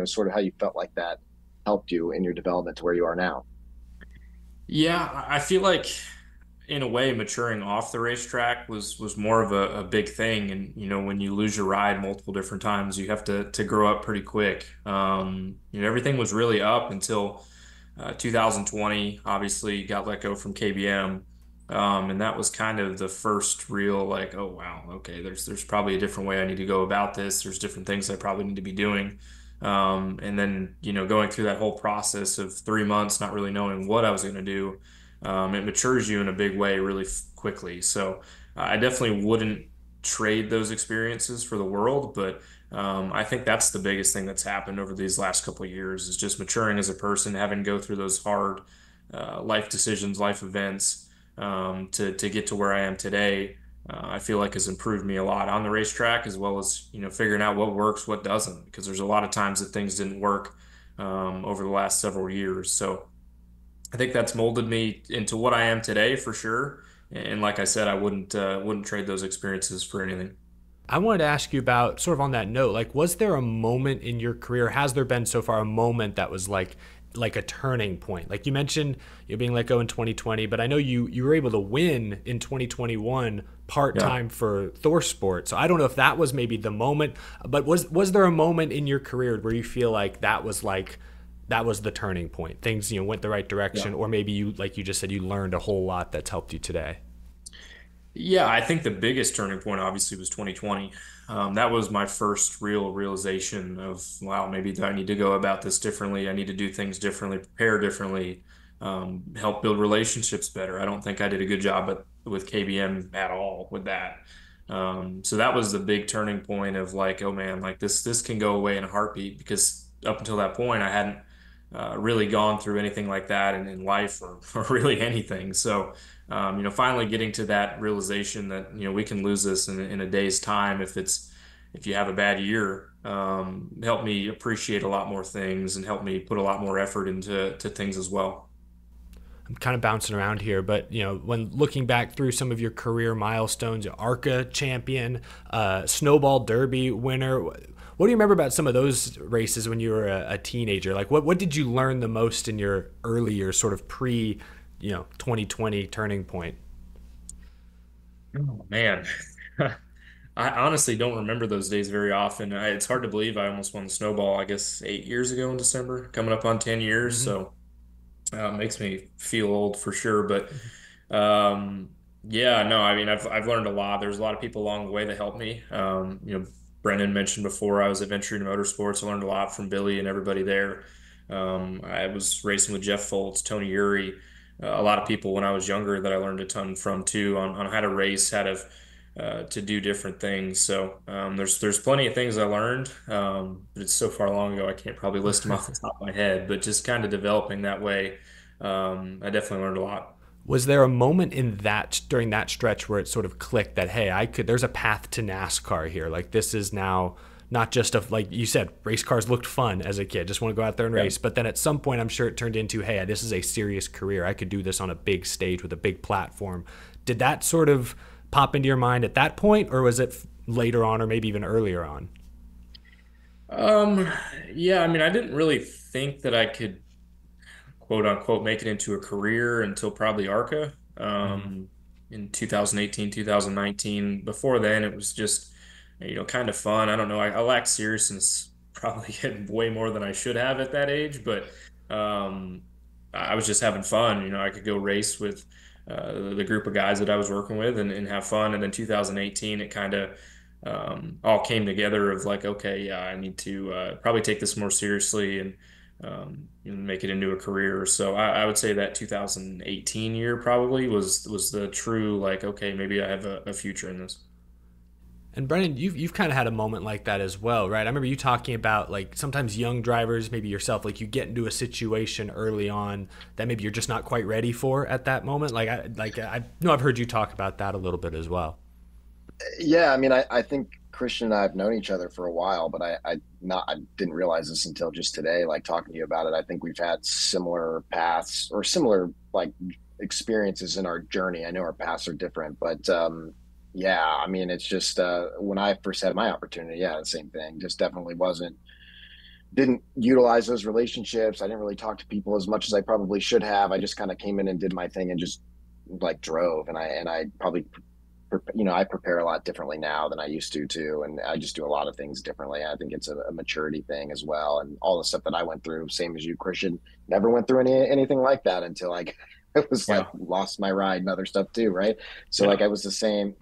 sort of how you felt like that helped you in your development to where you are now. Yeah, I feel like in a way maturing off the racetrack was more of a big thing. And when you lose your ride multiple different times, you have to grow up pretty quick. Everything was really up until 2020. Obviously got let go from KBM. And that was kind of the first real, like, oh wow, okay, there's probably a different way I need to go about this. There's different things I probably need to be doing. And then, going through that whole process of 3 months, not really knowing what I was going to do, it matures you in a big way really quickly. So I definitely wouldn't trade those experiences for the world, but I think that's the biggest thing that's happened over these last couple of years is just maturing as a person, having to go through those hard life decisions, life events, to get to where I am today. I feel like has improved me a lot on the racetrack, as well as figuring out what works, what doesn't, because there's a lot of times that things didn't work over the last several years. So I think that's molded me into what I am today for sure. And like I said, I wouldn't trade those experiences for anything. I wanted to ask you about sort of on that note, like, was there a moment in your career, has there been so far a moment that was like a turning point? Like you mentioned you being let go in 2020, but I know you were able to win in 2021 Yeah. part-time for Thor Sport. So I don't know if that was maybe the moment, but was there a moment in your career where you feel like that was the turning point? Things, went the right Yeah. direction, or maybe you, like you just said, you learned a whole lot that's helped you today. Yeah, I think the biggest turning point obviously was 2020. That was my first real realization of, wow, maybe I need to go about this differently. I need to do things differently, prepare differently, help build relationships better. I don't think I did a good job with KBM at all with that. So that was the big turning point of like, oh man, like this can go away in a heartbeat, because up until that point I hadn't really gone through anything like that in life, or really anything. So, finally getting to that realization that, we can lose this in a day's time if you have a bad year, helped me appreciate a lot more things and helped me put a lot more effort into things as well. I'm kind of bouncing around here, but when looking back through some of your career milestones, ARCA champion, Snowball Derby winner. What do you remember about some of those races when you were a teenager? Like, what did you learn the most in your early years, sort of pre, 2020 turning point? Oh man. I honestly don't remember those days very often. It's hard to believe I almost won the snowball, I guess 8 years ago in December, coming up on 10 years. Hmm. So makes me feel old for sure. But um, yeah, no, I mean, I've learned a lot. There's a lot of people along the way that helped me. Brennan mentioned before I was at Venture Motorsports. I learned a lot from Billy and everybody there. I was racing with Jeff Foltz, Tony Uri, a lot of people when I was younger that I learned a ton from too, on how to race, how to to do different things. So there's plenty of things I learned, but it's so far long ago I can't probably list them off the top of my head. But just kind of developing that way, I definitely learned a lot. Was there a moment in that during that stretch where it sort of clicked that, hey, there's a path to NASCAR here. Like this is now not just like you said, race cars looked fun as a kid, just want to go out there and race. But then at some point, I'm sure it turned into, hey, this is a serious career. I could do this on a big stage with a big platform. Did that sort of pop into your mind at that point, or was it later on, or maybe even earlier on? Yeah, I mean, I didn't really think that I could quote unquote make it into a career until probably ARCA in 2018, 2019. Before then, it was just, kind of fun. I don't know. I lacked seriousness probably way more than I should have at that age, but I was just having fun. I could go race with the group of guys that I was working with and have fun. And then 2018, it kind of all came together of like, okay, yeah, I need to probably take this more seriously and make it into a career. So I would say that 2018 year probably was the true like, okay, maybe I have a future in this. And Brennan, you've kind of had a moment like that as well, right? I remember you talking about like sometimes young drivers, maybe yourself, like you get into a situation early on that maybe you're just not quite ready for at that moment. I know I've heard you talk about that a little bit as well. Yeah, I mean, I think Christian and I have known each other for a while, but I didn't realize this until just today, like talking to you about it. I think we've had similar paths or similar like experiences in our journey. I know our paths are different, but yeah, I mean, it's just when I first had my opportunity, yeah, the same thing. Just definitely didn't utilize those relationships. I didn't really talk to people as much as I probably should have. I just kind of came in and did my thing and just like drove. And I probably, I prepare a lot differently now than I used to too. And I just do a lot of things differently. I think it's a maturity thing as well. And all the stuff that I went through, same as you, Christian, never went through anything like that until it was like lost my ride and other stuff too, right? So like I was the same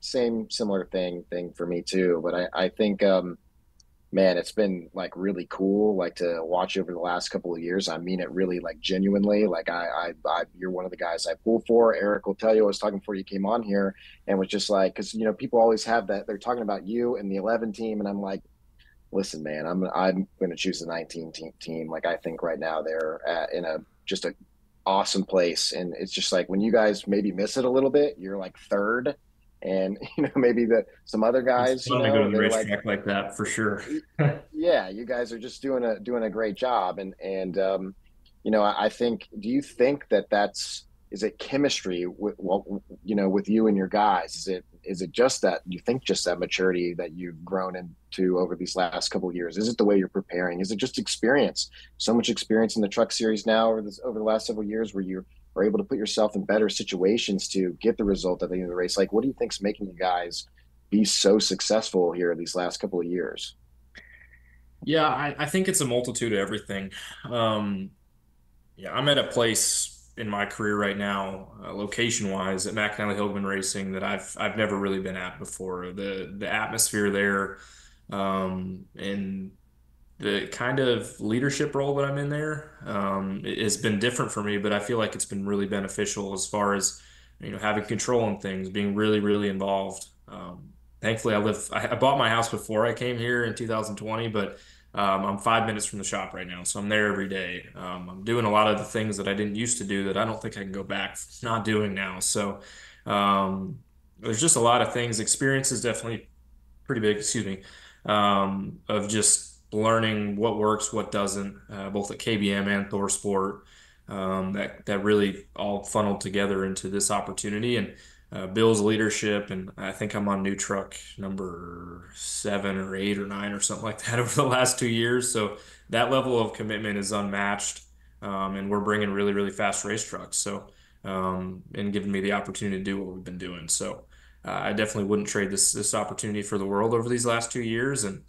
similar thing for me too. But I think man, it's been like really cool like to watch over the last couple of years. I mean it really like genuinely. Like I you're one of the guys I pull for. Eric will tell you, I was talking before you came on here and was just like, because people always have that, they're talking about you and the 11 team, and I'm like, listen, man, I'm going to choose the 19 team. Like I think right now they're in a awesome place, and it's just like when you guys maybe miss it a little bit, you're like third, and maybe some other guys, it's fun to go to the racetrack like that for sure. Yeah, you guys are just doing a great job, and I think, do you think is it chemistry with with you and your guys? Is it just that you think just that maturity that you've grown into over these last couple of years? Is it the way you're preparing? Is it just experience? So much experience in the truck series now over the last several years where you are able to put yourself in better situations to get the result at the end of the race. Like, what do you think's making you guys be so successful here these last couple of years? Yeah, I think it's a multitude of everything. Yeah, I'm at a place in my career right now, location wise, at McAnally Hogman Racing that I've never really been at before. The atmosphere there, and the kind of leadership role that I'm in there, it has been different for me, but I feel like it's been really beneficial as far as having control on things, being really really involved. Thankfully, I bought my house before I came here in 2020, but I'm 5 minutes from the shop right now, so I'm there every day. I'm doing a lot of the things that I didn't used to do that I don't think I can go back not doing now. So there's just a lot of things. Experience is definitely pretty big, excuse me, of just learning what works, what doesn't, both at KBM and Thor Sport. That really all funneled together into this opportunity. And Bill's leadership, and I think I'm on new truck number 7 or 8 or 9 or something like that over the last 2 years. So that level of commitment is unmatched, and we're bringing really, really fast race trucks. So and giving me the opportunity to do what we've been doing. So I definitely wouldn't trade this opportunity for the world over these last 2 years, and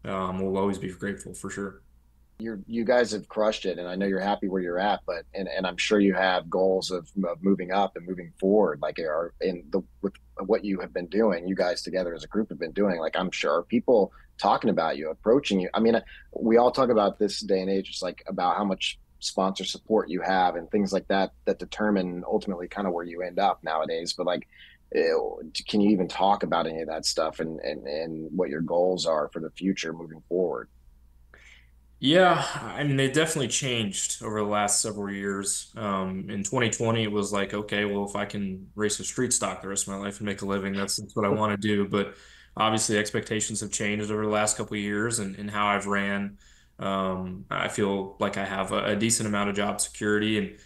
we'll always be grateful for sure. You guys have crushed it, and I know you're happy where you're at, but and I'm sure you have goals of moving up and moving forward. Like, with what you have been doing, you guys together as a group have been doing. Like, I'm sure people talking about you, approaching you. I mean, we all talk about this day and age. It's like about how much sponsor support you have and things like that determine ultimately kind of where you end up nowadays. But like, Can you even talk about any of that stuff and what your goals are for the future moving forward? Yeah, I mean, they definitely changed over the last several years. In 2020, it was like, okay, well, if I can race a street stock the rest of my life and make a living, that's what I want to do. But obviously, expectations have changed over the last couple of years, and how I've ran. I feel like I have a decent amount of job security,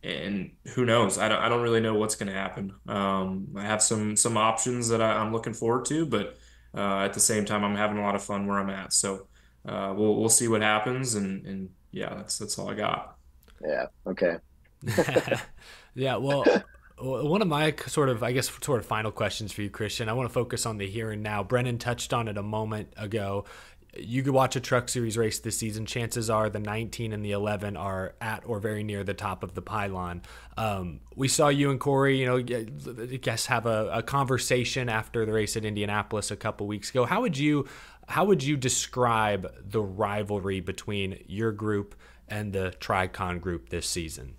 and who knows? I don't really know what's going to happen. I have some options that I'm looking forward to, but at the same time, I'm having a lot of fun where I'm at. So. We'll see what happens, and yeah, that's all I got. Yeah. Okay. Yeah. Well, one of my sort of, I guess, sort of final questions for you, Christian. I want to focus on the here and now. Brennan touched on it a moment ago. You could watch a truck series race this season. Chances are the 19 and the 11 are at or very near the top of the pylon. We saw you and Corey, I guess, have a conversation after the race at Indianapolis a couple weeks ago. How would you describe the rivalry between your group and the Tricon group this season?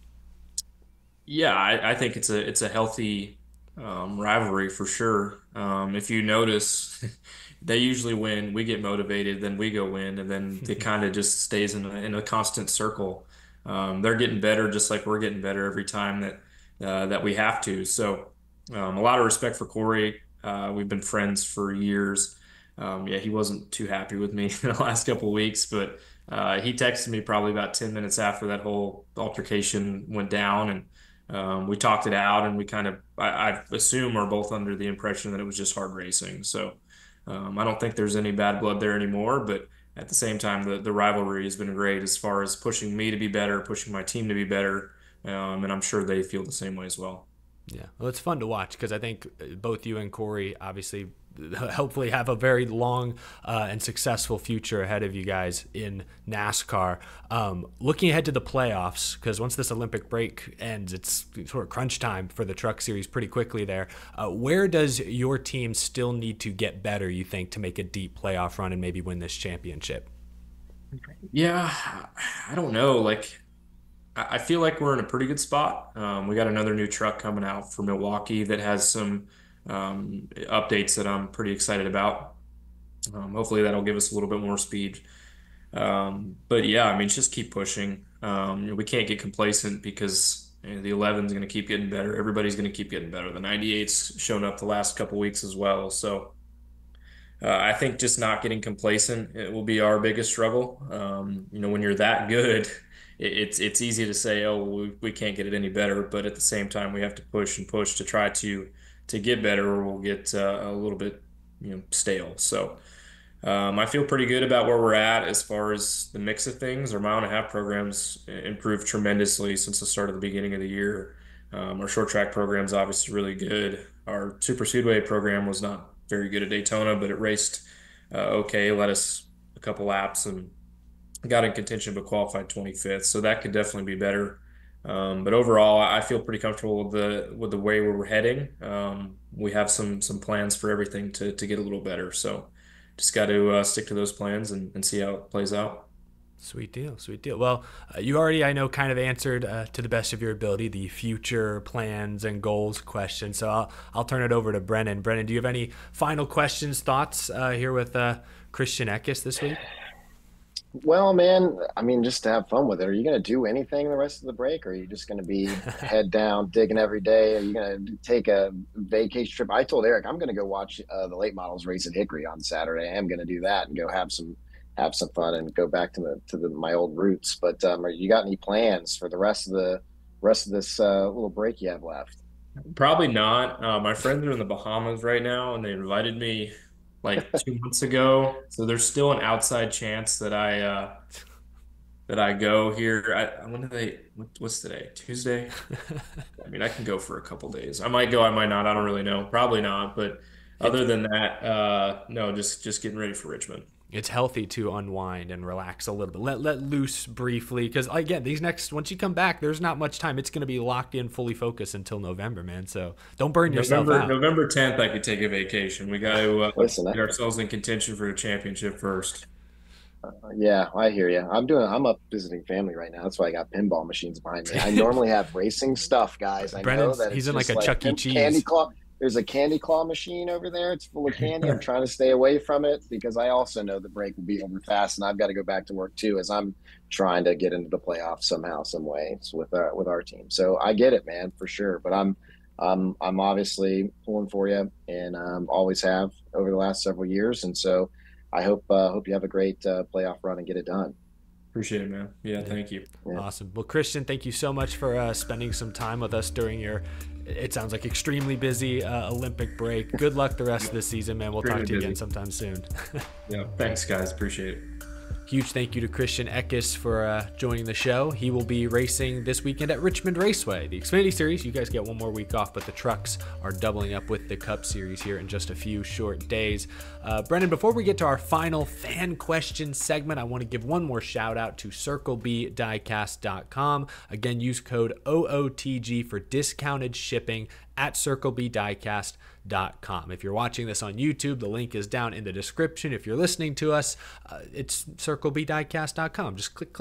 Yeah, I think it's a healthy rivalry for sure. If you notice, they usually win, we get motivated, then we go win, and then it kind of just stays in a constant circle. They're getting better just like we're getting better every time that we have to. So a lot of respect for Corey. We've been friends for years. Yeah, he wasn't too happy with me in the last couple of weeks, but he texted me probably about 10 minutes after that whole altercation went down, and we talked it out, and we kind of, I assume, are both under the impression that it was just hard racing. So I don't think there's any bad blood there anymore, but at the same time, the rivalry has been great as far as pushing me to be better, pushing my team to be better, and I'm sure they feel the same way as well. Yeah, well, it's fun to watch because I think both you and Corey obviously hopefully have a very long and successful future ahead of you guys in NASCAR. Looking ahead to the playoffs, because once this Olympic break ends, it's sort of crunch time for the truck series pretty quickly there. Where does your team still need to get better, you think, to make a deep playoff run and maybe win this championship? Yeah, I don't know. Like, I feel like we're in a pretty good spot. We got another new truck coming out for Milwaukee that has some updates that I'm pretty excited about. Hopefully that'll give us a little bit more speed. But yeah, I mean, just keep pushing. We can't get complacent because the 11 is going to keep getting better. Everybody's going to keep getting better. The 98's shown up the last couple weeks as well. So I think just not getting complacent, it will be our biggest struggle. When you're that good, it's easy to say, oh, we can't get it any better. But at the same time, we have to push and push to try to get better, or we'll get a little bit stale. So I feel pretty good about where we're at as far as the mix of things. Our mile and a half programs improved tremendously since the start of the beginning of the year. Our short track program is obviously really good. Our super speedway program was not very good at Daytona, but it raced okay, led us a couple laps and got in contention but qualified 25th. So that could definitely be better. But overall, I feel pretty comfortable with the way we're heading. We have some plans for everything to get a little better. So just got to stick to those plans and see how it plays out. Sweet deal, sweet deal. Well, you already, I know, kind of answered to the best of your ability the future plans and goals question. So I'll turn it over to Brennan. Brennan, do you have any final questions, thoughts here with Christian Eckes this week? Well, man, I mean, just to have fun with it. Are you going to do anything the rest of the break? Or are you just going to be head down, digging every day? Are you going to take a vacation trip? I told Eric I'm going to go watch the late models race at Hickory on Saturday. I am going to do that and go have some fun and go back to my old roots. But you got any plans for the rest of this little break you have left? Probably not. My friends are in the Bahamas right now, and they invited me like 2 months ago. So there's still an outside chance that I go here. What's today? Tuesday? I mean, I can go for a couple days. I might go, I might not. I don't really know. Probably not. But other than that, no, just getting ready for Richmond. It's healthy to unwind and relax a little bit. Let loose briefly, because again, once you come back, there's not much time. It's going to be locked in, fully focused until November, man. So don't burn yourself out. November 10th, I could take a vacation. We got to get ourselves in contention for a championship first. Yeah, I hear you. I'm up visiting family right now. That's why I got pinball machines behind me. I normally have racing stuff, guys. I know that he's in like a Chuck E. Cheese. there's a candy claw machine over there. It's full of candy. I'm trying to stay away from it because I also know the break will be over fast, and I've got to go back to work too as I'm trying to get into the playoffs somehow, some way with our team. So I get it, man, for sure. But I'm obviously pulling for you, and always have over the last several years. And so I hope you have a great playoff run and get it done. Appreciate it, man. Yeah, thank you. Yeah. Awesome. Well, Christian, thank you so much for spending some time with us during your, it sounds like, extremely busy Olympic break. Good luck the rest of the season, man. We'll talk to you again sometime soon. Yeah, thanks, guys. Appreciate it. Huge thank you to Christian Eckes for joining the show. He will be racing this weekend at Richmond Raceway. The Xfinity Series, you guys get one more week off, but the trucks are doubling up with the Cup Series here in just a few short days. Brennan, before we get to our final fan question segment, I want to give one more shout out to CircleBDiecast.com. Again, use code OOTG for discounted shipping at CircleBDiecast.com. If you're watching this on YouTube, the link is down in the description. If you're listening to us, it's CircleBDiecast.com. Just click.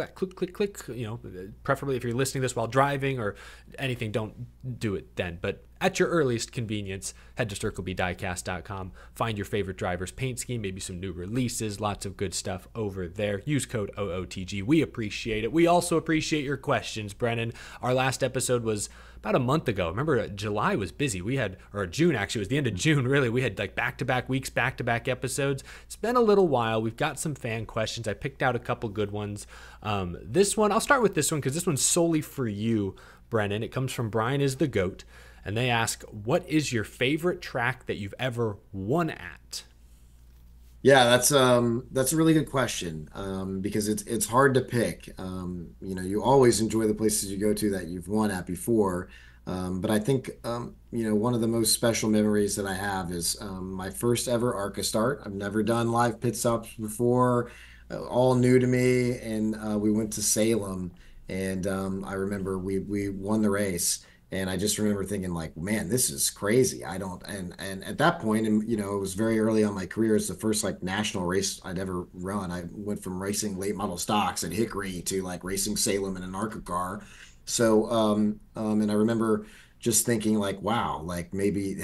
You know, preferably if you're listening to this while driving or anything, don't do it then. But at your earliest convenience, head to CircleBDiecast.com. Find your favorite driver's paint scheme, maybe some new releases, lots of good stuff over there. Use code OOTG. We appreciate it. We also appreciate your questions, Brennan. Our last episode was about a month ago. Remember, July was busy. We had, or June actually, it was the end of June, really. We had like back-to-back weeks, back-to-back episodes. It's been a little while. We've got some fan questions. I picked out a couple good ones. This one, I'll start with this one because this one's solely for you, Brennan. It comes from Brian is the GOAT. And they ask, what is your favorite track that you've ever won at? Yeah, that's a really good question, because it's hard to pick. You know, you always enjoy the places you go to that you've won at before. But I think, you know, one of the most special memories that I have is my first ever ARCA start. I've never done live pit stops before, all new to me. And we went to Salem, and I remember we won the race. And I just remember thinking, like, man, this is crazy. And at that point, and you know, it was very early on my career. It's the first like national race I'd ever run. I went from racing late model stocks at Hickory to like racing Salem in an ARCA car. So, and I remember just thinking like, wow, like maybe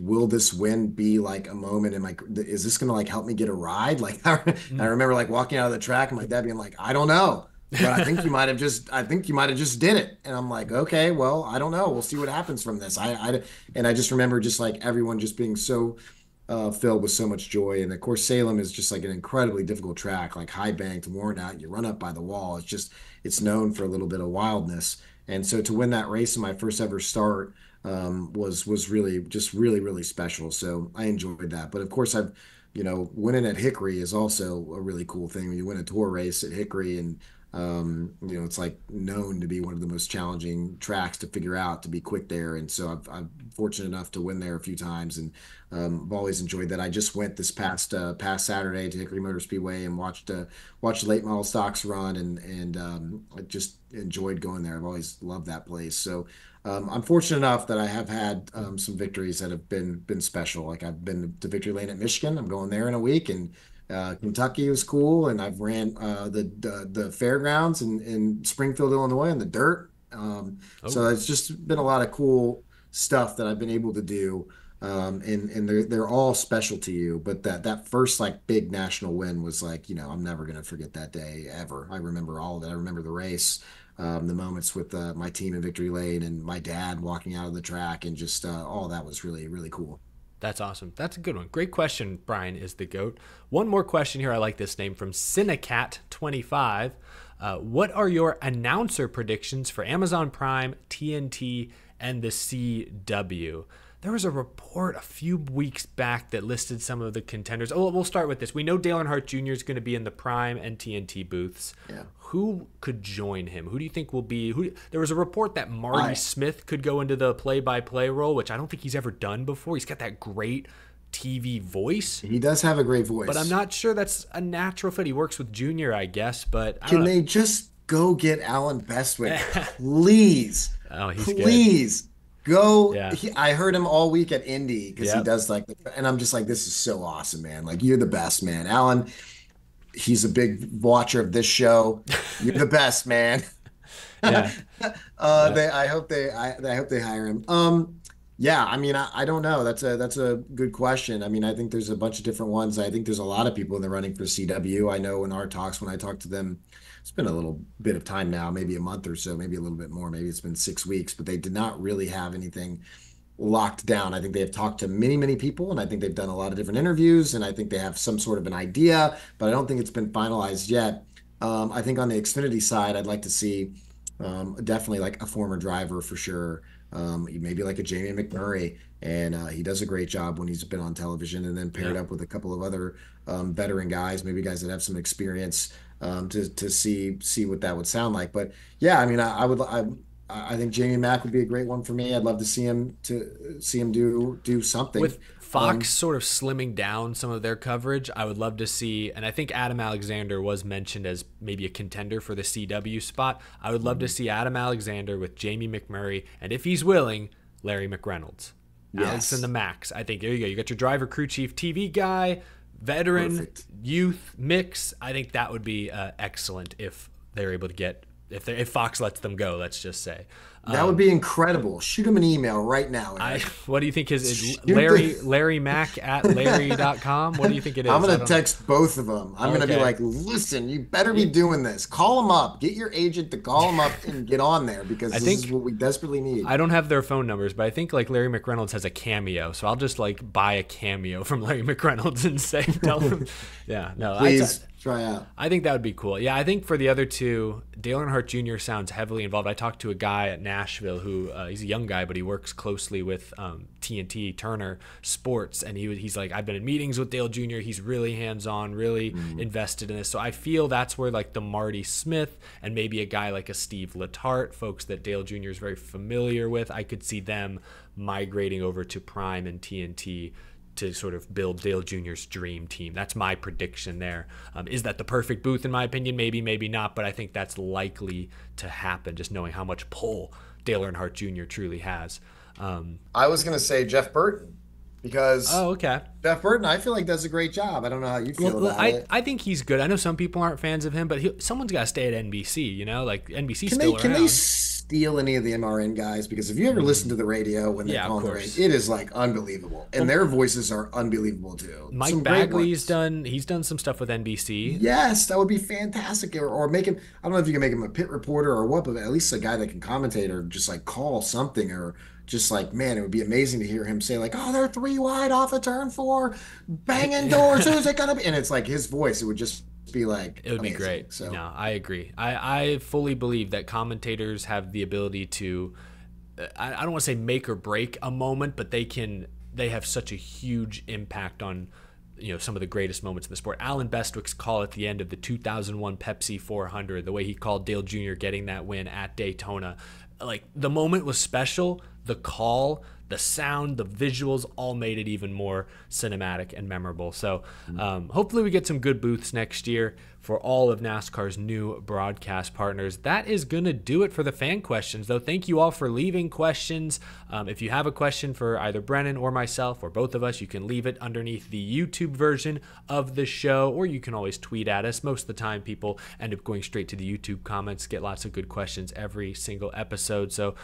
will this win be like a moment in my, is this going to like help me get a ride? Like, I remember like walking out of the track and my dad being like, I don't know. But I think you might have just did it. And I'm like, okay, well, I don't know. We'll see what happens from this. And I just remember just like everyone just being so filled with so much joy. And of course, Salem is just like an incredibly difficult track, like high banked, worn out. You run up by the wall. It's known for a little bit of wildness. And so to win that race in my first ever start was really just really special. So I enjoyed that. But of course, winning at Hickory is also a really cool thing. When you win a tour race at Hickory, and you know, it's like known to be one of the most challenging tracks to figure out, to be quick there. And so I'm fortunate enough to win there a few times, and I've always enjoyed that. I just went this past Saturday to Hickory Motor Speedway and watched late model stocks run, and I just enjoyed going there. I've always loved that place. So I'm fortunate enough that I have had some victories that have been special. Like I've been to Victory Lane at Michigan. I'm going there in a week, and Kentucky was cool, and I've ran the fairgrounds in Springfield, Illinois, on the dirt. So it's just been a lot of cool stuff that I've been able to do, and they're all special to you. But that first like big national win was like, you know, I'm never gonna forget that day ever. I remember all of it. I remember the race, the moments with my team in Victory Lane, and my dad walking out of the track, and just all that was really cool. That's awesome. That's a good one. Great question, Brian is the GOAT. One more question here. I like this name, from Cinecat25. What are your announcer predictions for Amazon Prime, TNT, and the CW? There was a report a few weeks back that listed some of the contenders. Oh, we'll start with this. We know Dale Earnhardt Jr. is going to be in the Prime and TNT booths. Yeah. Who could join him? Who do you think will be? There was a report that Marty Smith could go into the play-by-play role, which I don't think he's ever done before. He's got that great TV voice. He does have a great voice. But I'm not sure that's a natural fit. He works with Junior, I guess. But can they just go get Alan Bestwick? Please. Oh, he's please. Good. Go. Yeah. I heard him all week at Indy, because he does like, and I'm just like, this is so awesome, man. Like, you're the best, man. Alan, he's a big watcher of this show. You're the best, man. Yeah. I hope they hire him. Yeah, I mean, I don't know. That's a good question. I mean, I think there's a bunch of different ones. I think there's a lot of people in the running for CW. I know in our talks, when I talked to them, it's been a little bit of time now, maybe a month or so, maybe a little bit more, maybe it's been 6 weeks, but they did not really have anything locked down. I think they've talked to many, many people, and I think they've done a lot of different interviews, and I think they have some sort of an idea, but I don't think it's been finalized yet. I think on the Xfinity side, I'd like to see definitely like a former driver for sure. Maybe like a Jamie McMurray, and he does a great job when he's been on television, and then paired up with a couple of other veteran guys, maybe guys that have some experience to see what that would sound like. But yeah, I mean, I think Jamie Mack would be a great one for me. I'd love to see him do something. With Fox sort of slimming down some of their coverage, I would love to see, and I think Adam Alexander was mentioned as maybe a contender for the CW spot. I would love to see Adam Alexander with Jamie McMurray, and if he's willing, Larry McReynolds. Yes. Alex and the Max. I think there you go. You got your driver, crew chief, TV guy, veteran, Perfect. youth mix. I think that would be excellent if they're able to get, if Fox lets them go, let's just say. That would be incredible. Shoot him an email right now, Eric. What do you think is Larry Mac at Larry.com? What do you think it is? I'm going to text both of them. I'm going to be like, listen, you better be doing this. Call them up. Get your agent to call them up and get on there, because this is what we desperately need. I don't have their phone numbers, but I think like Larry McReynolds has a Cameo. So I'll just like buy a Cameo from Larry McReynolds and say, tell him. Yeah, no. Please try out. I think that would be cool. Yeah, I think for the other two, Dale Earnhardt Jr. sounds heavily involved. I talked to a guy at Nashville who he's a young guy, but he works closely with TNT Turner Sports, and he's like, I've been in meetings with Dale Jr. He's really hands-on, really invested in this. So I feel that's where like the Marty Smith and maybe a guy like a Steve Letarte, folks that Dale Jr. is very familiar with, I could see them migrating over to Prime and TNT to sort of build Dale Jr.'s dream team. That's my prediction there. Is that the perfect booth in my opinion? Maybe, maybe not, but I think that's likely to happen, just knowing how much pull Dale Earnhardt Jr. truly has. I was going to say Jeff Burton, because okay. Jeff Burton, I feel like does a great job. I don't know how you feel about it. I think he's good. I know some people aren't fans of him, but someone's got to stay at NBC, you know? Like, NBC's still around. Can they steal any of the MRN guys? Because if you ever listen to the radio when they're calling the race, it is like unbelievable. And their voices are unbelievable too. Mike Bagley's done some stuff with NBC. Yes, that would be fantastic. Or make him, I don't know if you can make him a pit reporter or what, but at least a guy that can commentate or just like call something, or just like, man, it would be amazing to hear him say like, oh, they're 3 wide off of turn 4, banging doors. Who's it gonna be? And it's like his voice. It would just be like, it would be great. So no, I agree. I fully believe that commentators have the ability to, I don't want to say make or break a moment, but they have such a huge impact on, you know, some of the greatest moments in the sport. Alan Bestwick's call at the end of the 2001 Pepsi 400, the way he called Dale Jr. getting that win at Daytona, like the moment was special. The call, the sound, the visuals all made it even more cinematic and memorable. So hopefully we get some good booths next year for all of NASCAR's new broadcast partners. That is going to do it for the fan questions, though. Thank you all for leaving questions. If you have a question for either Brennan or myself or both of us, you can leave it underneath the YouTube version of the show, or you can always tweet at us. Most of the time, people end up going straight to the YouTube comments, get lots of good questions every single episode. So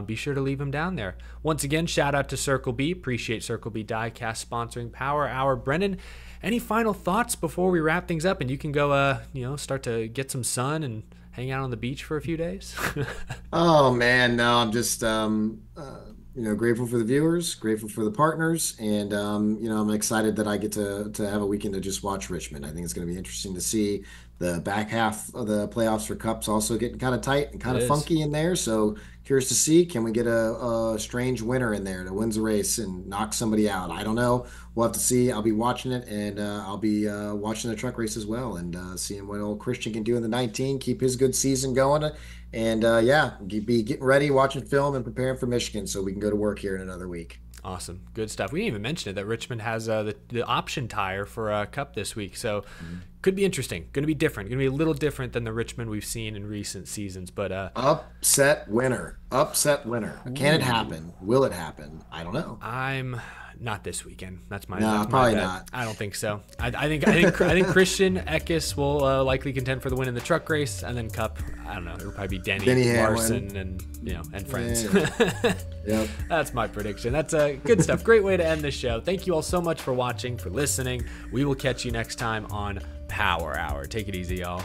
be sure to leave them down there. Once again, shout out to Circle B. Appreciate Circle B Diecast sponsoring Power Hour. Brennan, any final thoughts before we wrap things up and you can go, start to get some sun and hang out on the beach for a few days? Oh man, no, I'm just grateful for the viewers, grateful for the partners, and I'm excited that I get to have a weekend to just watch Richmond. I think it's going to be interesting to see the back half of the playoffs for Cups also getting kind of tight and kind of funky in there. So curious to see, can we get a strange winner in there that wins a race and knocks somebody out? I don't know. We'll have to see. I'll be watching it, and I'll be watching the truck race as well, and seeing what old Christian can do in the 19, keep his good season going, and be getting ready, watching film, and preparing for Michigan so we can go to work here in another week. Awesome. Good stuff. We didn't even mention it that Richmond has the option tire for a Cup this week. So could be interesting. Going to be different. Going to be a little different than the Richmond we've seen in recent seasons. But upset winner. Can it happen? Will it happen? I don't know. I'm Not this weekend. That's my No, that's probably my bet. not. I don't think so. I think Christian Eckes will likely contend for the win in the truck race, and then Cup. I don't know. It'll probably be Denny Larson, and friends. Yeah. Yep. That's my prediction. That's good stuff. Great way to end the show. Thank you all so much for watching, for listening. We will catch you next time on Power Hour. Take it easy, y'all.